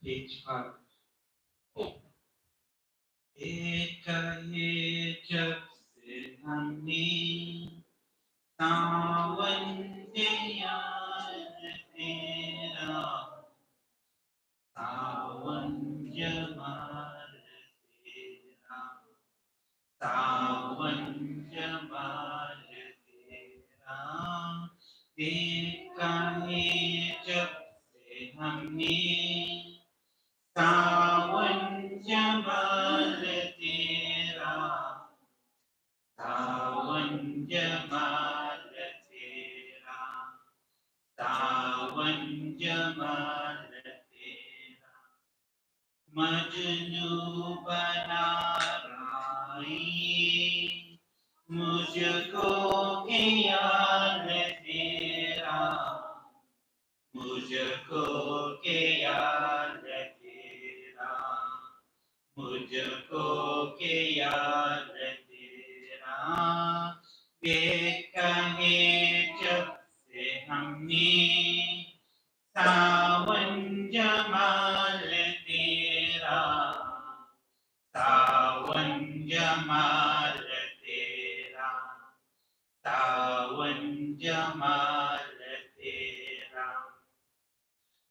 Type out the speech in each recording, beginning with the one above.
Page 5. एक ये जब से हमने सावन यार तेरा सावन जमार तेरा सावन जमार तेरा देखा है जब से हमने सावन जमाल तेरा सावन जमाल तेरा सावन जमाल तेरा मजनू बना राई मुझको यार तेरा मुझको यार तेरा मुझको यार तेरा देखा है जब से हमने सावन जमाल तेरा जमाल तेरा, सावन जमाल तेरा,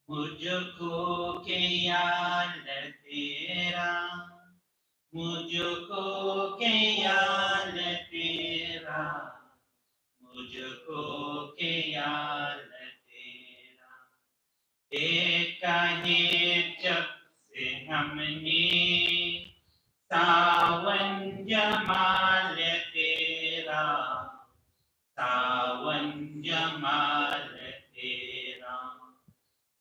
मुझको के यार तेरा, मुझको के यार तेरा, मुझको के यार तेरा, देखा है जब से हमने सावन जमाल तेरा, सावन जमाल तेरा,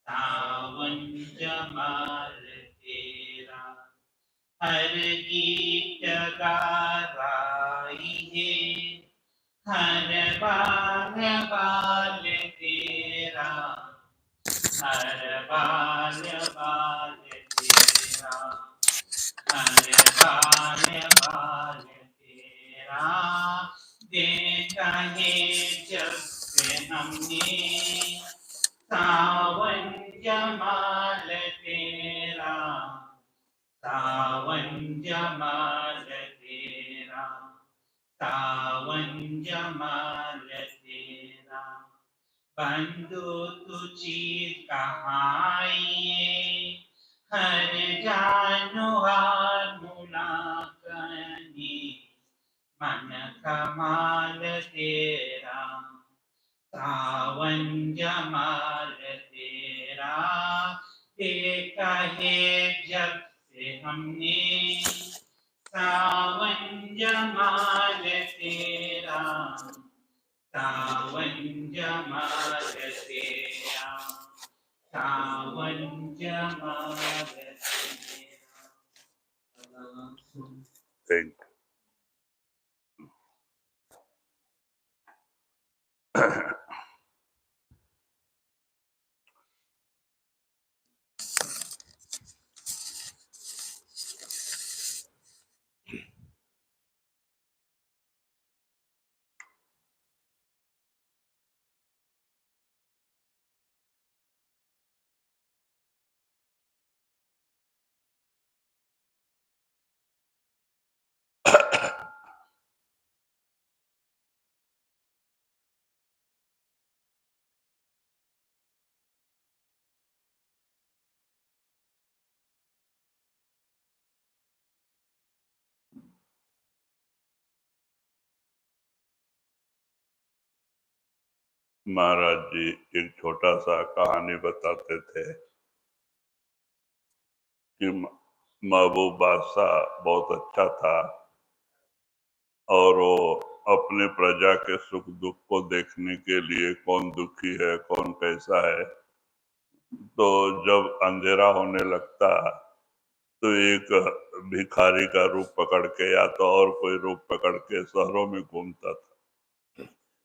सावन जमाल तेरा, हर गीत गा रही है, हर बार बाल तेरा, हर बाल बाल तेरा, हर बाल बाल तेरा, देखा है जब से हमने सावन जमाल तेरा, सावन जमाल तेरा, सावन जमाल तेरा, बंधु तुझी कहाइए, हर जानो हार मुलाकानी, मन कमाल तेरा, सावन जमाल तेरा, देखा है जब से हमने सावन जमाल तेरा, सावन जमाल तेरा, सावन जमाल तेरा। Thank महाराज जी एक छोटा सा कहानी बताते थे कि महबूब बादशाह बहुत अच्छा था और वो अपने प्रजा के सुख दुख को देखने के लिए कौन दुखी है कौन कैसा है, तो जब अंधेरा होने लगता तो एक भिखारी का रूप पकड़ के या तो और कोई रूप पकड़ के शहरों में घूमता था.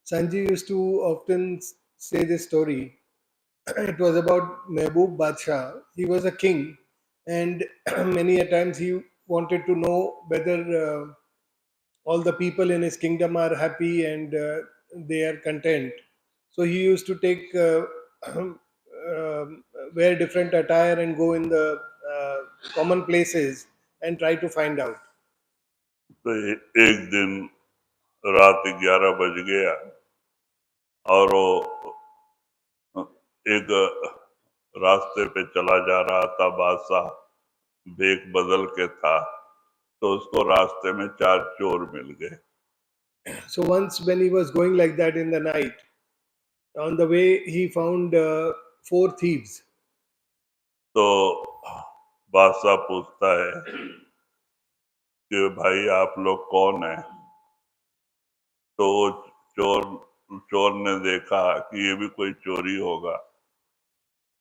Sanji used to often say this story. It was about Mehboob Badshah. He was a king, and many a times he wanted to know whether all the people in his kingdom are happy and they are content. So he used to take wear different attire and go in the common places and try to find out. तो एक दिन रात 11 बज गया और वो एक रास्ते पे चला जा रहा था. बादशाह बेक बदल के था तो उसको रास्ते में 4 चोर मिल गए. So once when he was going like that in the night, on the way he found 4 thieves. तो बादशाह पूछता है कि भाई आप लोग कौन हैं? तो चोर चोर ने देखा कि ये भी कोई चोरी होगा,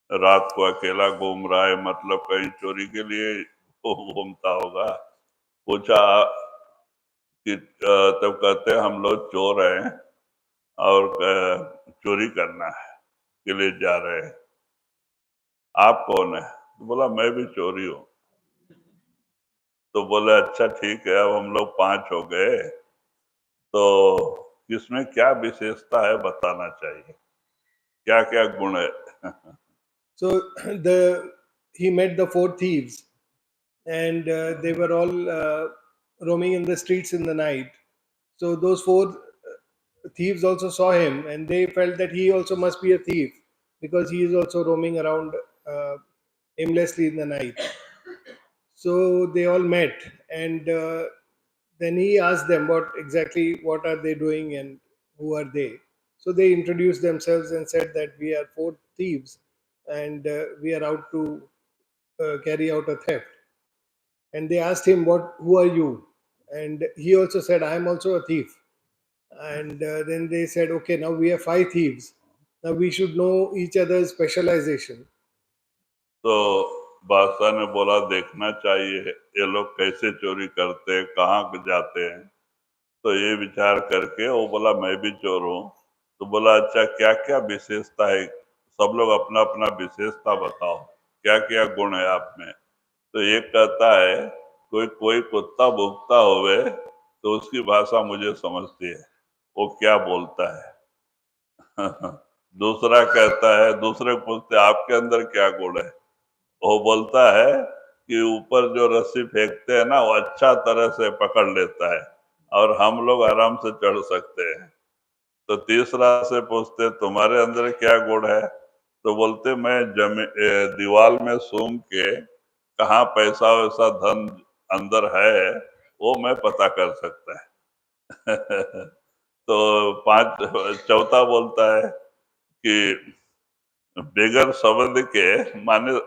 रात को अकेला घूम रहा है, मतलब कहीं चोरी के लिए वो घूमता होगा. पूछा कि तब कहते हैं हम लोग चोर हैं और चोरी करना है के लिए जा रहे हैं. आप कौन है? तो बोला मैं भी चोरी हूँ. तो बोले अच्छा ठीक है, अब हम लोग 5 हो गए, तो इसमें क्या विशेषता है बताना चाहिए, क्या क्या गुण है? So he met the 4 thieves, and they were all roaming in the streets in the night. So those four thieves also saw him, and they felt that he also must be a thief because he is also roaming around uh, aimlessly in the night. So they all met, and then he asked them what are they doing and who are they. So they introduced themselves and said that we are four thieves, and we are out to carry out a theft. And they asked him, "What? Who are you?" And he also said, "I am also a thief." And then they said, "Okay, now we are five thieves. Now we should know each other's specialization." तो बादशाह ने बोला देखना चाहिए ये लोग कैसे चोरी करते हैं, कहाँ जाते हैं। तो ये विचार करके वो बोला मैं भी चोर हूँ। तो बोला अच्छा क्या क्या विशेषता है, सब लोग अपना अपना विशेषता बताओ, क्या क्या गुण है आप में। तो एक कहता है कोई कोई कुत्ता भूखता होवे तो उसकी भाषा मुझे समझती है, वो क्या बोलता है। दूसरा कहता है, दूसरे पूछते आपके अंदर क्या गुण है, वो बोलता है कि ऊपर जो रस्सी फेंकते हैं ना वो अच्छा तरह से पकड़ लेता है और हम लोग आराम से चढ़ सकते हैं। तो तीसरा से पूछते तुम्हारे अंदर क्या गुण है, तो बोलते मैं दीवार में सूंघ के कहाँ पैसा वैसा धन अंदर है वो मैं पता कर सकता है। तो पांच चौथा बोलता है कि बेगर शब्द के माने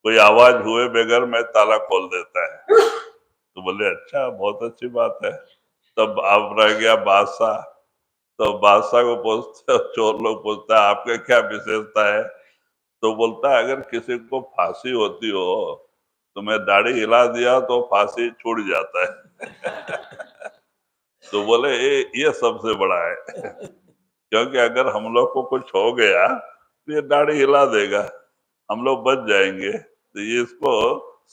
कोई आवाज हुए बगैर मैं ताला खोल देता है। तो बोले अच्छा बहुत अच्छी बात है। तब अब रह गया बादशाह। तो बादशाह को पूछते चोर लोग पूछता है आपका क्या विशेषता है। तो बोलता है अगर किसी को फांसी होती हो तो मैं दाढ़ी हिला दिया तो फांसी छूट जाता है। तो बोले ये सबसे बड़ा है। क्योंकि अगर हम लोग को कुछ हो गया तो ये दाढ़ी हिला देगा, हम लोग बच जाएंगे। तो ये इसको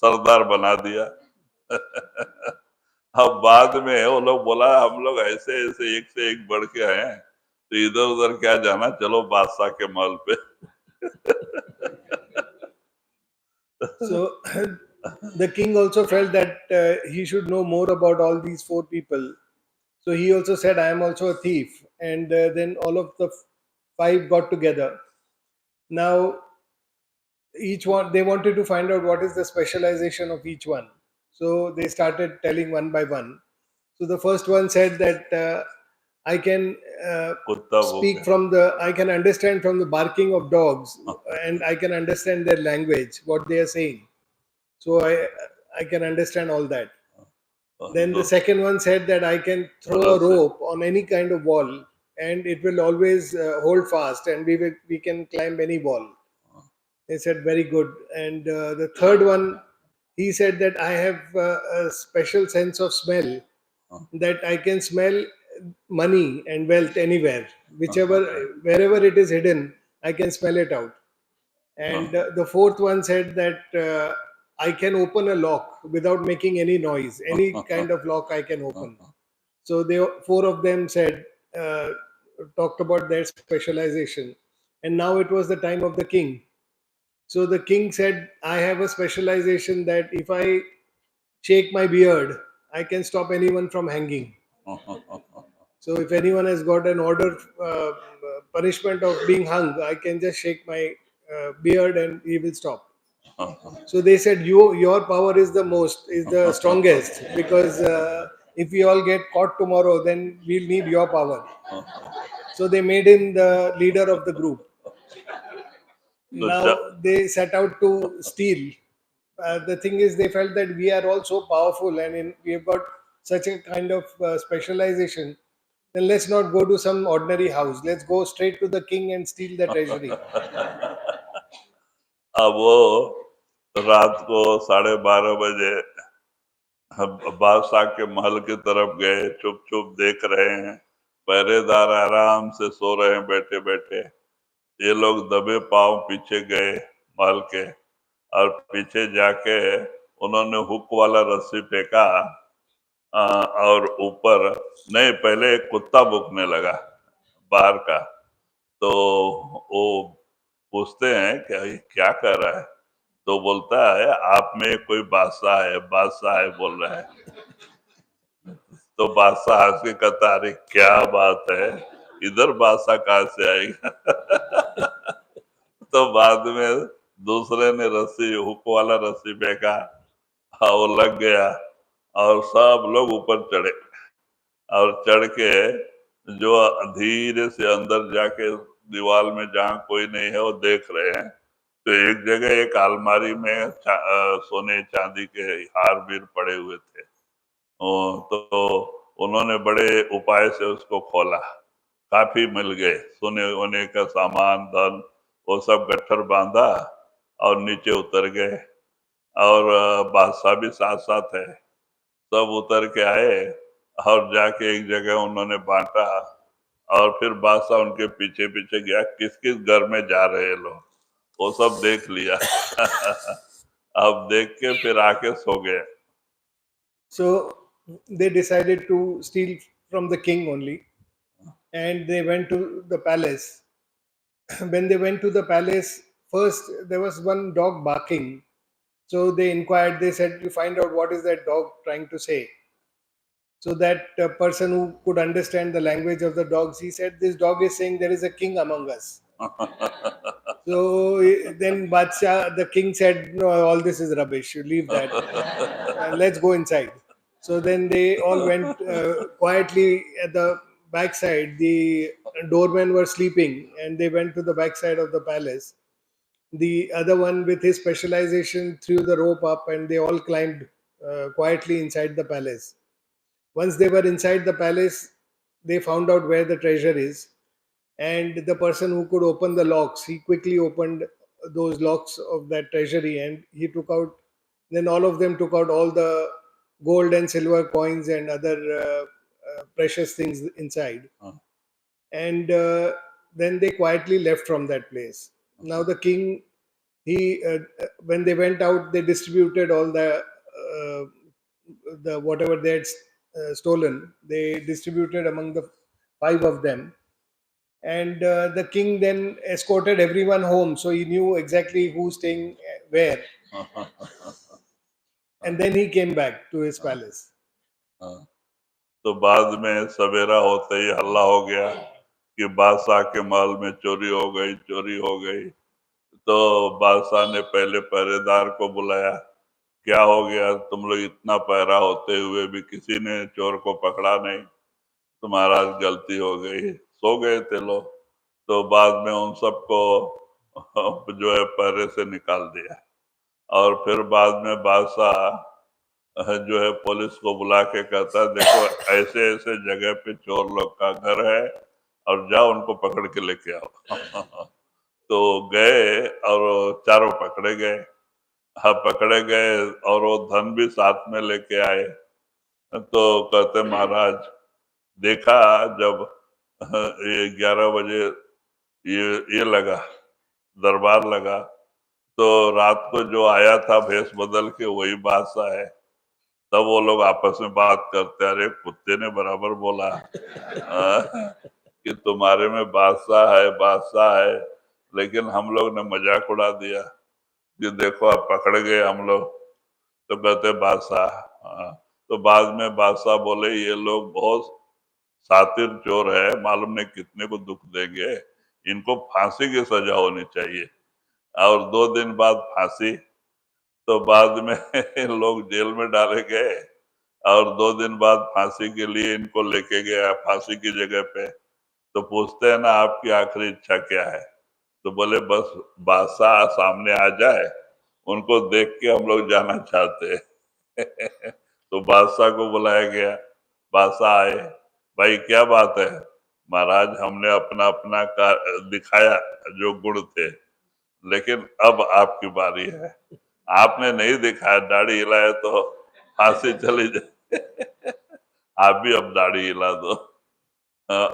सरदार बना दिया। अब बाद में वो लोग बोला हम लोग ऐसे ऐसे एक से एक बढ़ के आए हैं, तो इधर उधर क्या जाना, चलो बादशाह के महल पे। So the king also felt that he should know more about all these four people. So he also said, "I am also a thief." And then all of the five got together. Now each one, they wanted to find out what is the specialization of each one. So they started telling one by one. So the first one said that I can कुत्ता speak भौंके। from I can understand from the barking of dogs, and I can understand their language, what they are saying. So I can understand all that. Then the second one said that I can throw a rope on any kind of wall, and it will always hold fast, and we can climb any wall. They said very good. And the third one, he said that I have a special sense of smell, that I can smell money and wealth anywhere, whichever wherever it is hidden, I can smell it out. And the fourth one said that I can open a lock without making any noise. Any kind of lock I can open. So they four of them said talked about their specialization, and now it was the time of the king. So the king said, I have a specialization that if I shake my beard, I can stop anyone from hanging. So if anyone has got an order, punishment of being hung, I can just shake my beard and he will stop. So they said, your power is the strongest, because if we all get caught tomorrow, then we'll need your power. So they made him the leader of the group. Now they set out to steal. The thing is, they felt that we are all so powerful, and we have got such a kind of specialization. Then let's not go to some ordinary house. Let's go straight to the king and steal the treasury. अब वो रात को 12:30 बजे बादशाह के महल की तरफ गए, चुप चुप देख रहे हैं, पहरेदार आराम से सो रहे हैं बैठे बैठे। ये लोग दबे पांव पीछे गए महल के, और पीछे जाके उन्होंने हुक वाला रस्सी फेंका, और ऊपर नहीं, पहले एक कुत्ता भौंकने लगा बाहर का। तो वो पूछते हैं कि ये क्या कर रहा है। तो बोलता है आप में कोई बादशाह है बोल रहा है। तो बादशाह हंस के कहता, अरे क्या बात है, इधर बादशाह कहाँ से आएगा? तो बाद में दूसरे ने रस्सी, हुक वाला रस्सी फेंका, हाँ वो लग गया और सब लोग ऊपर चढ़े और चढ़ के जो धीरे से अंदर जाके दीवार में जहाँ कोई नहीं है वो देख रहे हैं, तो एक जगह एक अलमारी में सोने चांदी के हार बीर पड़े हुए थे। तो उन्होंने बड़े उपाय से उसको खोला, काफी मिल गए, सोने वोने का सामान धन वो सब गट्ठर बांधा और नीचे उतर गए और बादशाह भी साथ साथ है, सब उतर के आए और जाके एक जगह उन्होंने बांटा और फिर बादशाह उनके पीछे पीछे गया, किस किस घर में जा रहे हैं लोग, वो सब देख लिया। अब देख के फिर आके सो गए। So they decided to steal from the king only, and they went to the palace. When they went to the palace, first there was one dog barking. So they inquired, they said, to find out what is that dog trying to say. So that person who could understand the language of the dogs, he said, this dog is saying there is a king among us. So then Badshah, the king said, no, all this is rubbish, you leave that. Let's go inside. So then they all went quietly at the backside. The doormen were sleeping and they went to the backside of the palace. The other one, with his specialization, threw the rope up and they all climbed quietly inside the palace. Once they were inside the palace, they found out where the treasure is. And the person who could open the locks, he quickly opened those locks of that treasury and he took out, then all of them took out all the gold and silver coins and other precious things inside. And then they quietly left from that place. Now the king, he when they went out, they distributed all the whatever they had stolen. They distributed among the five of them, and the king then escorted everyone home, so he knew exactly who's staying where, and then he came back to his palace. तो बाद में सवेरा होते ही हल्ला हो गया कि बादशाह के महल में चोरी हो गई, चोरी हो गई। तो बादशाह ने पहले पहरेदार को बुलाया, क्या हो गया, तुम लोग इतना पहरा होते हुए भी किसी ने चोर को पकड़ा नहीं, तुम्हारा गलती हो गई, सो गए थे लोग। तो बाद में उन सबको जो है पहरे से निकाल दिया और फिर बाद में बादशाह जो है पुलिस को बुला के कहता है, देखो ऐसे ऐसे जगह पे चोर लोग का घर है और जाओ उनको पकड़ के लेके आओ। तो गए और चारों पकड़े गए। हाँ, पकड़े गए और वो धन भी साथ में लेके आए। तो कहते महाराज, देखा जब ये 11 बजे ये लगा, दरबार लगा, तो रात को जो आया था भेष बदल के वही बादशाह है। तब वो लोग आपस में बात करते, अरे कुत्ते ने बराबर बोला कि तुम्हारे में बादशाह है, बादशाह है, लेकिन हम लोग ने मजाक उड़ा दिया कि देखो आप पकड़ गए हम लोग। तो कहते बादशाह। हाँ। तो बाद में बादशाह बोले, ये लोग बहुत सातिर चोर है, मालूम नहीं कितने को दुख देंगे, इनको फांसी की सजा होनी चाहिए। और 2 दिन बाद फांसी। तो बाद में लोग जेल में डाले गए और 2 दिन बाद फांसी के लिए इनको लेके गया फांसी की जगह पे। तो पूछते हैं ना, आपकी आखिरी इच्छा क्या है? तो बोले बस बादशाह सामने आ जाए, उनको देख के हम लोग जाना चाहते हैं। तो बादशाह को बुलाया गया, बादशाह आए, भाई क्या बात है? महाराज, हमने अपना अपना दिखाया जो गुण थे, लेकिन अब आपकी बारी है। आपने नहीं दिखाया, दाढ़ी हिलाया तो फांसी चली जाए। आप भी अब दाढ़ी हिला दो।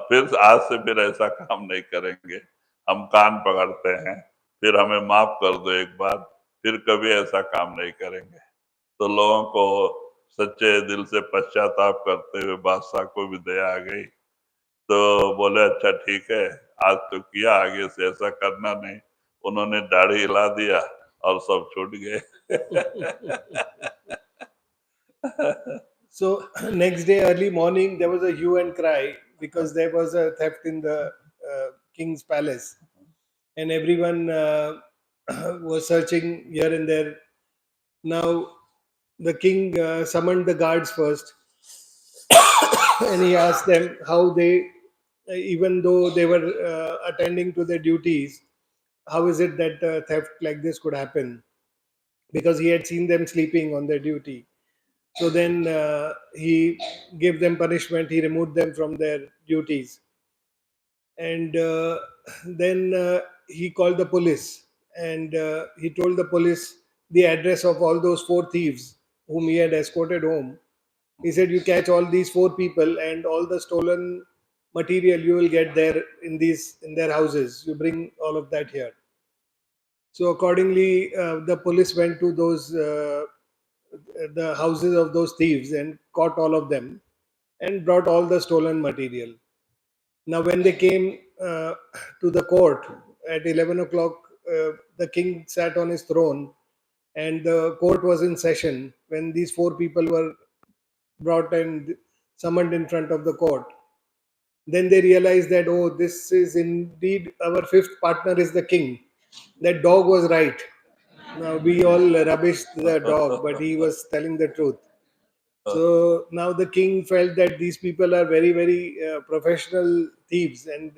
फिर आज से फिर ऐसा काम नहीं करेंगे, हम कान पकड़ते हैं, फिर हमें माफ कर दो एक बार, फिर कभी ऐसा काम नहीं करेंगे। तो लोगों को सच्चे दिल से पश्चाताप करते हुए बादशाह को भी दया आ गई। तो बोले अच्छा ठीक है, आज तो किया, आगे से ऐसा करना नहीं। उन्होंने दाढ़ी हिला दिया और सब छूट गए। So next day early morning there was a hue and cry because there was a theft in the king's palace, and everyone was searching here and there. Now the king summoned the guards first, and he asked them how they, even though they were attending to their duties, how is it that theft like this could happen? Because he had seen them sleeping on their duty. So then he gave them punishment. He removed them from their duties, and then he called the police, and he told the police the address of all those four thieves whom he had escorted home. He said, "You catch all these four people, and all the stolen material you will get there in their houses. You bring all of that here." So accordingly, the police went to those the houses of those thieves and caught all of them and brought all the stolen material. Now, when they came to the court at 11 o'clock, the king sat on his throne and the court was in session when these four people were brought and summoned in front of the court. Then they realized that, oh, this is indeed our fifth partner is the king. That dog was right. Now, we all rubbished the dog, but he was telling the truth. So now the king felt that these people are very, very professional thieves, and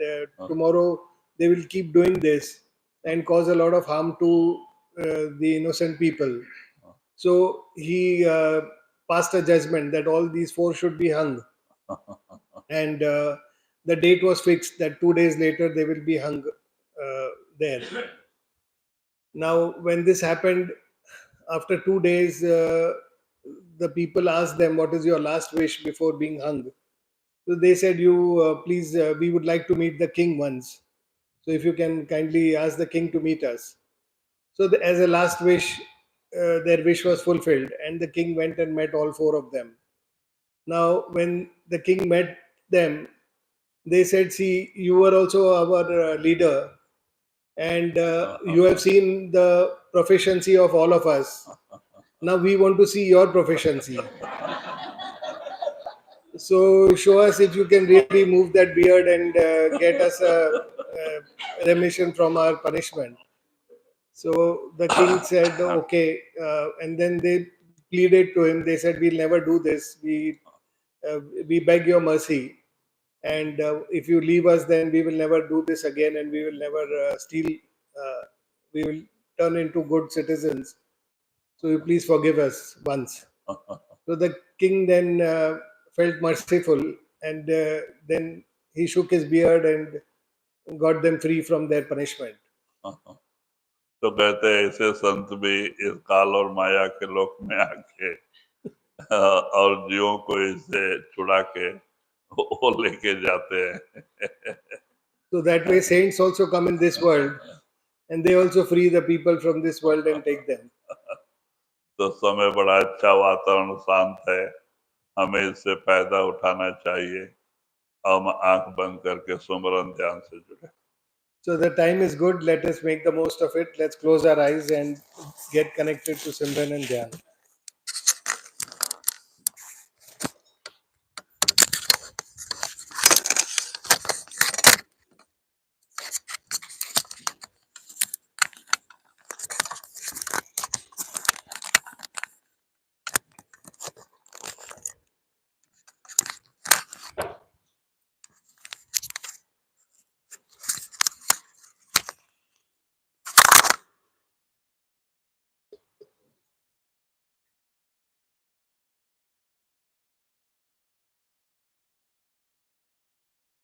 tomorrow they will keep doing this and cause a lot of harm to the innocent people. So he passed a judgment that all these four should be hung, and the date was fixed that 2 days later they will be hung there. Now, when this happened, after 2 days, the people asked them, "What is your last wish before being hung?" So they said, "You please, we would like to meet the king once. So if you can kindly ask the king to meet us." So as a last wish, their wish was fulfilled, and the king went and met all four of them. Now, when the king met them, they said, "See, you were also our leader, and you have seen the proficiency of all of us. Now we want to see your proficiency. So show us if you can really move that beard and get us a remission from our punishment." So the king said, "Okay," and then they pleaded to him. They said, "We'll never do this. We beg your mercy, and if you leave us, then we will never do this again, and we will never steal. Uh, we will turn into good citizens. So you please forgive us once." So the king then felt merciful, and then he shook his beard and got them free from their punishment. तो कहते हैं ऐसे संत भी इस काल और माया के लोक में आके और जीवों को इससे छुड़ा के वो लेके जाते हैं. So that way, saints also come in this world, and they also free the people from this world and take them. तो समय बड़ा अच्छा, वातावरण शांत है, हमें इससे फायदा उठाना चाहिए. हम आंख बंद करके सुमरन ध्यान से जुड़े. So the time is good. Let us make the most of it. Let's close our eyes and get connected to Simran and Dhyan.